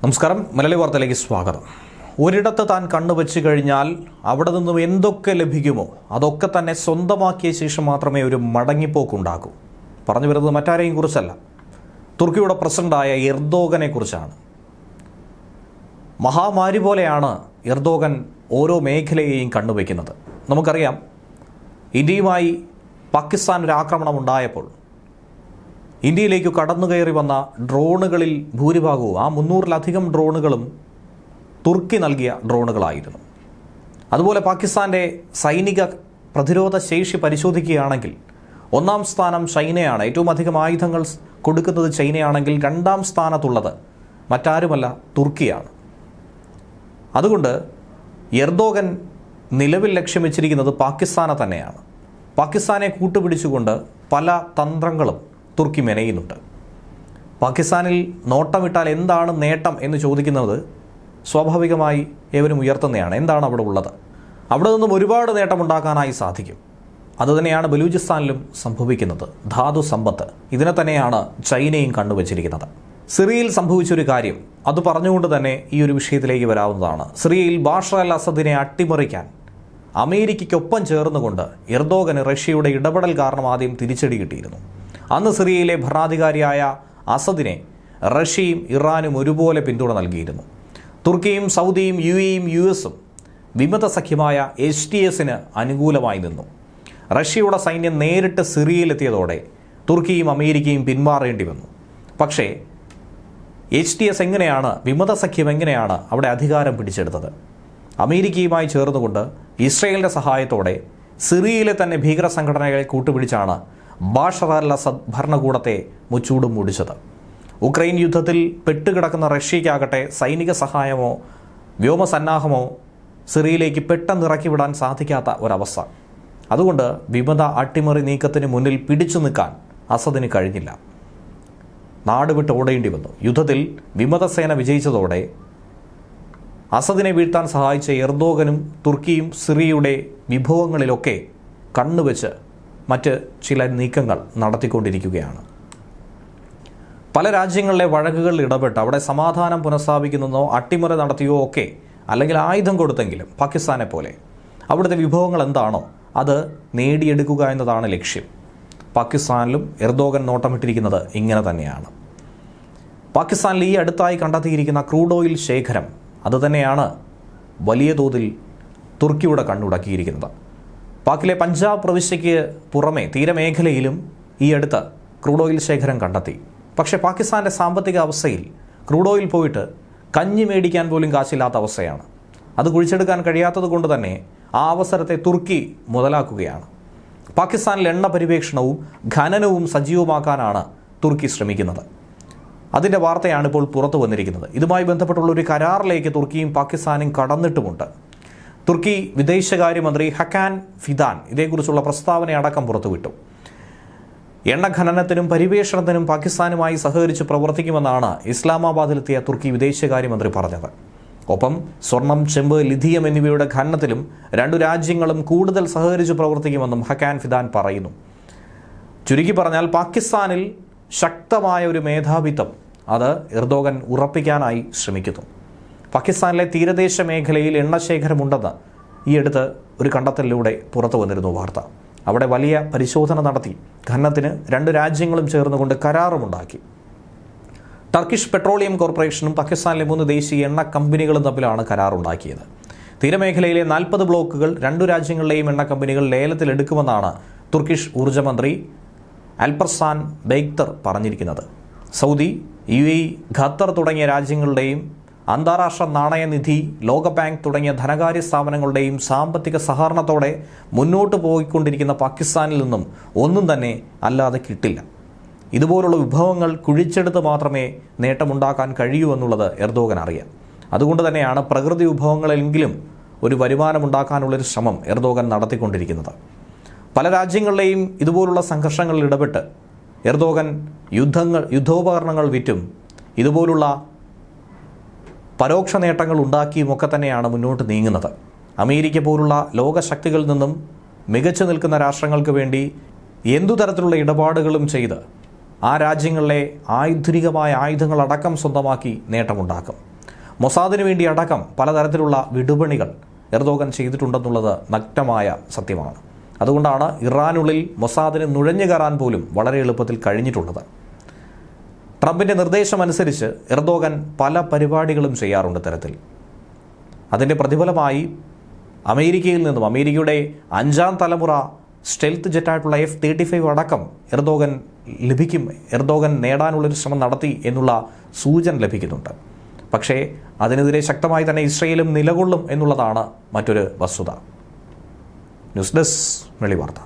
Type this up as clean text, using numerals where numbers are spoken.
നമസ്കാരം. മലയാളി വാർത്തയിലേക്ക് സ്വാഗതം. ഒരിടത്ത് താൻ കണ്ണുവെച്ച് കഴിഞ്ഞാൽ അവിടെ നിന്നും എന്തൊക്കെ ലഭിക്കുമോ അതൊക്കെ തന്നെ സ്വന്തമാക്കിയ ശേഷം മാത്രമേ ഒരു മടങ്ങിപ്പോക്കുണ്ടാകൂ. പറഞ്ഞു വരുന്നത് മറ്റാരെയും കുറിച്ചല്ല, തുർക്കിയുടെ പ്രസിഡന്റായ എർദോഗനെ കുറിച്ചാണ്. മഹാമാരി പോലെയാണ് എർദോഗൻ ഓരോ മേഖലയെയും കണ്ണുവയ്ക്കുന്നത്. നമുക്കറിയാം, ഇന്ത്യയുമായി പാകിസ്ഥാൻ ഒരു ആക്രമണം ഉണ്ടായപ്പോൾ ഇന്ത്യയിലേക്ക് കടന്നുകയറി വന്ന ഡ്രോണുകളിൽ ഭൂരിഭാഗവും, ആ 300-ലധികം ഡ്രോണുകളും തുർക്കി നൽകിയ ഡ്രോണുകളായിരുന്നു. അതുപോലെ പാകിസ്ഥാൻ്റെ സൈനിക പ്രതിരോധ ശേഷി പരിശോധിക്കുകയാണെങ്കിൽ 1-ാം സ്ഥാനം ചൈനയാണ്. ഏറ്റവും അധികം ആയുധങ്ങൾ കൊടുക്കുന്നത് ചൈനയാണെങ്കിൽ 2-ാം സ്ഥാനത്തുള്ളത് മറ്റാരുമല്ല, തുർക്കിയാണ്. അതുകൊണ്ട് എർദോഗൻ നിലവിൽ ലക്ഷ്യം വെച്ചിരിക്കുന്നത് പാകിസ്ഥാനെ തന്നെയാണ്. പാകിസ്ഥാനെ കൂട്ടുപിടിച്ചുകൊണ്ട് പല തന്ത്രങ്ങളും തുർക്കി മെനയുന്നുണ്ട്. പാകിസ്ഥാനിൽ നോട്ടമിട്ടാൽ എന്താണ് നേട്ടം എന്ന് ചോദിക്കുന്നത് സ്വാഭാവികമായി ഏവരും ഉയർത്തുന്നതാണ്. എന്താണ് അവിടെ ഉള്ളത്? അവിടെ നിന്നും ഒരുപാട് നേട്ടമുണ്ടാക്കാനായി സാധിക്കും. അതുതന്നെയാണ് ബലൂചിസ്ഥാനിലും സംഭവിക്കുന്നത്. ധാതു സമ്പത്ത്. ഇതിനെ തന്നെയാണ് ചൈനയും കണ്ടുവച്ചിരിക്കുന്നത്. സിറിയയിൽ സംഭവിച്ചൊരു കാര്യം അത് പറഞ്ഞുകൊണ്ട് തന്നെ ഈ ഒരു വിഷയത്തിലേക്ക് വരാവുന്നതാണ്. സിറിയയിൽ ബാഷർ അൽ അസദിനെ അട്ടിമറിക്കാൻ അമേരിക്കയ്ക്കൊപ്പം ചേർന്നുകൊണ്ട് എർദോഗന് റഷ്യയുടെ ഇടപെടൽ കാരണം ആദ്യം തിരിച്ചടി കിട്ടിയിരുന്നു. അന്ന് സിറിയയിലെ ഭരണാധികാരിയായ അസദിനെ റഷ്യയും ഇറാനും ഒരുപോലെ പിന്തുണ നൽകിയിരുന്നു. തുർക്കിയും സൗദിയും UAEയും US-ഉം വിമത സഖ്യമായ HTSന് അനുകൂലമായി നിന്നു. റഷ്യയുടെ സൈന്യം നേരിട്ട് സിറിയയിലെത്തിയതോടെ തുർക്കിയും അമേരിക്കയും പിന്മാറേണ്ടി വന്നു. പക്ഷേ HTS എങ്ങനെയാണ്, വിമത സഖ്യം എങ്ങനെയാണ് അവിടെ അധികാരം പിടിച്ചെടുത്തത്? അമേരിക്കയുമായി ചേർന്നുകൊണ്ട് ഇസ്രയേലിൻ്റെ സഹായത്തോടെ സിറിയയിലെ തന്നെ ഭീകര സംഘടനകളെ കൂട്ടുപിടിച്ചാണ് ബാഷർ അൽ അസദ് ഭരണകൂടത്തെ മുച്ചൂടും മുടിച്ചത്. ഉക്രൈൻ യുദ്ധത്തിൽ പെട്ടുകിടക്കുന്ന റഷ്യയ്ക്കാകട്ടെ സൈനിക സഹായമോ വ്യോമസന്നാഹമോ സിറിയയിലേക്ക് പെട്ടെന്ന് ഇറക്കിവിടാൻ സാധിക്കാത്ത ഒരവസ്ഥ. അതുകൊണ്ട് വിമത അട്ടിമറി നീക്കത്തിന് മുന്നിൽ പിടിച്ചു നിൽക്കാൻ അസദിന് കഴിഞ്ഞില്ല. നാട് വിട്ട് ഓടേണ്ടി വന്നു. യുദ്ധത്തിൽ വിമതസേന വിജയിച്ചതോടെ അസദിനെ വീഴ്ത്താൻ സഹായിച്ച എർദോഗനും തുർക്കിയും സിറിയയുടെ വിഭവങ്ങളിലൊക്കെ കണ്ണുവെച്ച് മറ്റ് ചില നീക്കങ്ങൾ നടത്തിക്കൊണ്ടിരിക്കുകയാണ്. പല രാജ്യങ്ങളിലെ വഴക്കുകളിൽ ഇടപെട്ട് അവിടെ സമാധാനം പുനഃസ്ഥാപിക്കുന്നതോ അട്ടിമറി നടത്തിയോ ഒക്കെ, അല്ലെങ്കിൽ ആയുധം കൊടുത്തെങ്കിലും പാകിസ്ഥാനെ പോലെ അവിടുത്തെ വിഭവങ്ങൾ എന്താണോ അത് നേടിയെടുക്കുക എന്നതാണ് ലക്ഷ്യം. പാകിസ്ഥാനിലും എർദോഗൻ നോട്ടമിട്ടിരിക്കുന്നത് ഇങ്ങനെ തന്നെയാണ്. പാകിസ്ഥാനിൽ ഈ അടുത്തായി കണ്ടെത്തിയിരിക്കുന്ന ക്രൂഡ് ഓയിൽ ശേഖരം അതുതന്നെയാണ് വലിയ തോതിൽ തുർക്കിയുടെ കണ്ണുടക്കിയിരിക്കുന്നത്. പാക്കിലെ പഞ്ചാബ് പ്രവിശ്യയ്ക്ക് പുറമെ തീരമേഖലയിലും ഈ അടുത്ത് ക്രൂഡ് ഓയിൽ ശേഖരം കണ്ടെത്തി. പക്ഷേ പാകിസ്ഥാൻ്റെ സാമ്പത്തിക അവസ്ഥയിൽ ക്രൂഡ് ഓയിൽ പോയിട്ട് കഞ്ഞി മേടിക്കാൻ പോലും കാശില്ലാത്ത അവസ്ഥയാണ്. അത് കുഴിച്ചെടുക്കാൻ കഴിയാത്തത് കൊണ്ട് തന്നെ ആ അവസരത്തെ തുർക്കി മുതലാക്കുകയാണ്. പാകിസ്ഥാനിൽ എണ്ണ പരിവേഷണവും ഖനനവും സജീവമാക്കാനാണ് തുർക്കി ശ്രമിക്കുന്നത്. അതിൻ്റെ വാർത്തയാണ് ഇപ്പോൾ പുറത്തു വന്നിരിക്കുന്നത്. ഇതുമായി ബന്ധപ്പെട്ടുള്ള ഒരു കരാറിലേക്ക് തുർക്കിയും പാകിസ്ഥാനും കടന്നിട്ടുമുണ്ട്. തുർക്കി വിദേശകാര്യമന്ത്രി ഹക്കാൻ ഫിദാൻ ഇതേക്കുറിച്ചുള്ള പ്രസ്താവന അടക്കം പുറത്തുവിട്ടു. എണ്ണ ഖനനത്തിനും പരിവേഷണത്തിനും പാകിസ്ഥാനുമായി സഹകരിച്ച് പ്രവർത്തിക്കുമെന്നാണ് ഇസ്ലാമാബാദിലെത്തിയ തുർക്കി വിദേശകാര്യമന്ത്രി പറഞ്ഞത്. ഒപ്പം സ്വർണം, ചെമ്പ്, ലിഥിയം എന്നിവയുടെ ഖനനത്തിലും രണ്ടു രാജ്യങ്ങളും കൂടുതൽ സഹകരിച്ച് പ്രവർത്തിക്കുമെന്നും ഹക്കാൻ ഫിദാൻ പറയുന്നു. ചുരുക്കി പറഞ്ഞാൽ പാകിസ്ഥാനിൽ ശക്തമായ ഒരു മേധാവിത്വം അത് എർദോഗൻ ഉറപ്പിക്കാനായി ശ്രമിക്കുന്നു. പാകിസ്ഥാനിലെ തീരദേശ മേഖലയിൽ എണ്ണശേഖരമുണ്ടെന്ന് ഈ അടുത്ത് ഒരു കണ്ടെത്തലിലൂടെ പുറത്തു വന്നിരുന്നു വാർത്ത. അവിടെ വലിയ പരിശോധന നടത്തി ഖനനത്തിന് രണ്ടു രാജ്യങ്ങളും ചേർന്നുകൊണ്ട് കരാറുമുണ്ടാക്കി. ടർക്കിഷ് പെട്രോളിയം കോർപ്പറേഷനും പാകിസ്ഥാനിലെ 3 ദേശീയ എണ്ണ കമ്പനികളും തമ്മിലാണ് കരാറുണ്ടാക്കിയത്. തീരമേഖലയിലെ 40 ബ്ലോക്കുകൾ രണ്ടു രാജ്യങ്ങളിലെയും എണ്ണ കമ്പനികൾ ലേലത്തിലെടുക്കുമെന്നാണ് തുർക്കിഷ് ഊർജ്ജമന്ത്രി അൽപർസാൻ ബെയ്ക്തർ പറഞ്ഞിരിക്കുന്നത്. സൗദി, UAE, ഖത്തർ തുടങ്ങിയ രാജ്യങ്ങളുടെയും അന്താരാഷ്ട്ര നാണയനിധി, ലോകബാങ്ക് തുടങ്ങിയ ധനകാര്യ സ്ഥാപനങ്ങളുടെയും സാമ്പത്തിക സഹകരണത്തോടെ മുന്നോട്ട് പോയിക്കൊണ്ടിരിക്കുന്ന പാകിസ്ഥാനിൽ നിന്നും ഒന്നും തന്നെ അല്ലാതെ കിട്ടില്ല. ഇതുപോലുള്ള വിഭവങ്ങൾ കുഴിച്ചെടുത്ത് മാത്രമേ നേട്ടമുണ്ടാക്കാൻ കഴിയൂ എന്നുള്ളത് എർദോഗൻ അറിയാം. അതുകൊണ്ട് തന്നെയാണ് പ്രകൃതി വിഭവങ്ങളെങ്കിലും ഒരു വരുമാനമുണ്ടാക്കാനുള്ളൊരു ശ്രമം എർദോഗൻ നടത്തിക്കൊണ്ടിരിക്കുന്നത്. പല രാജ്യങ്ങളിലെയും ഇതുപോലുള്ള സംഘർഷങ്ങളിൽ ഇടപെട്ട് എർദോഗൻ യുദ്ധോപകരണങ്ങൾ വിറ്റും ഇതുപോലുള്ള പരോക്ഷ നേട്ടങ്ങൾ ഉണ്ടാക്കിയുമൊക്കെ തന്നെയാണ് മുന്നോട്ട് നീങ്ങുന്നത്. അമേരിക്ക പോലുള്ള ലോകശക്തികളിൽ നിന്നും മികച്ചു നിൽക്കുന്ന രാഷ്ട്രങ്ങൾക്ക് വേണ്ടി എന്തു തരത്തിലുള്ള ഇടപാടുകളും ചെയ്ത് ആ രാജ്യങ്ങളിലെ ആധുനികമായ ആയുധങ്ങളടക്കം സ്വന്തമാക്കി നേട്ടമുണ്ടാക്കും. മൊസാദിന് വേണ്ടി അടക്കം പലതരത്തിലുള്ള വിടുപണികൾ എർദോഗൻ ചെയ്തിട്ടുണ്ടെന്നുള്ളത് നഗ്നമായ സത്യമാണ്. അതുകൊണ്ടാണ് ഇറാനുള്ളിൽ മൊസാദിന് നുഴഞ്ഞു കയറാൻ പോലും വളരെ എളുപ്പത്തിൽ കഴിഞ്ഞിട്ടുള്ളത്. ട്രംപിൻ്റെ നിർദ്ദേശമനുസരിച്ച് എർദോഗൻ പല പരിപാടികളും ചെയ്യാറുണ്ട് തരത്തിൽ. അതിൻ്റെ പ്രതിഫലമായി അമേരിക്കയിൽ നിന്നും അമേരിക്കയുടെ 5ാം തലമുറ സ്റ്റെൽത്ത് ജെറ്റായിട്ടുള്ള F-35 അടക്കം എർദോഗൻ നേടാനുള്ളൊരു ശ്രമം നടത്തി എന്നുള്ള സൂചന ലഭിക്കുന്നുണ്ട്. പക്ഷേ അതിനെതിരെ ശക്തമായി തന്നെ ഇസ്രയേലും നിലകൊള്ളും എന്നുള്ളതാണ് മറ്റൊരു വസ്തുത. News desk വെളിവാർത്ത.